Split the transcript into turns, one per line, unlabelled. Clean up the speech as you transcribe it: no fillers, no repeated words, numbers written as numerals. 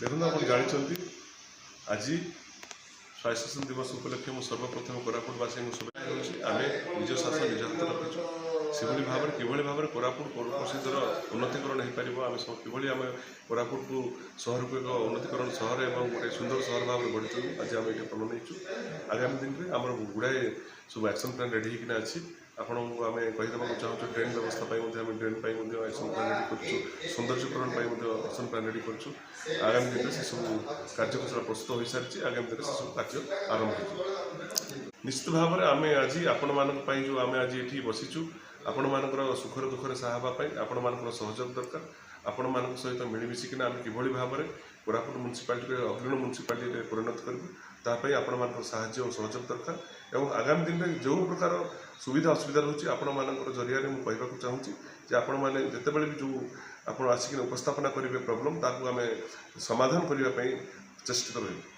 देखो आप जानते आज स्वास्थ्य शासन दिवस उपलक्षे मुझे सर्वप्रथम कोरापुटवासी शुभेच्छा आम निज शासन निज हाथ रखीचु से भाव किभली भाव कोरापुट प्रसिद्धर उन्नतिकरण हो पार आम कि आम कोरापुट को सहर को एक उन्नतिकरण सहर और गोटे सुंदर सहर भाव में बढ़ी आज आम ये प्रण नहीं आगामी दिन में आम गुड़ाए सब एक्शन प्लान रेडी होना अच्छी आपन को आम कहीदेक चाहूँ ट्रेन व्यवस्था ट्रेन एक्शन प्लान रेडी कर सौंदर्यकरण एक्शन प्लान रेडी कर आगामी दिन में से सब कार्यकला प्रस्तुत हो सारी आगामी दिन में से सब कार्य आरंभ हो निश्चित भाव में आम आज आपण मानी जो आम आज ये बसीचु आपण मानकर सुखर दुखर साहावाई आपण मानकर सहयोग दरकार आपण मान सहित मिलमिशिकिना आम किभली भाव में कोरापुट म्युनिसिपालिटी अग्रणी म्युनिसिपालिटी परिणत करूँ आपण मान साहाय्य और सहयोग दरकार और आगामी दिन में जो प्रकार सुविधा असुविधा रोचे आपण मानकर जरिया मुझे कहूँ चाहूँगी जे आपण मैंने जितेबाला भी जो आप आसिक उपस्थापना करेंगे प्रॉब्लम ताकू आम समाधान करने चेष्टित रही।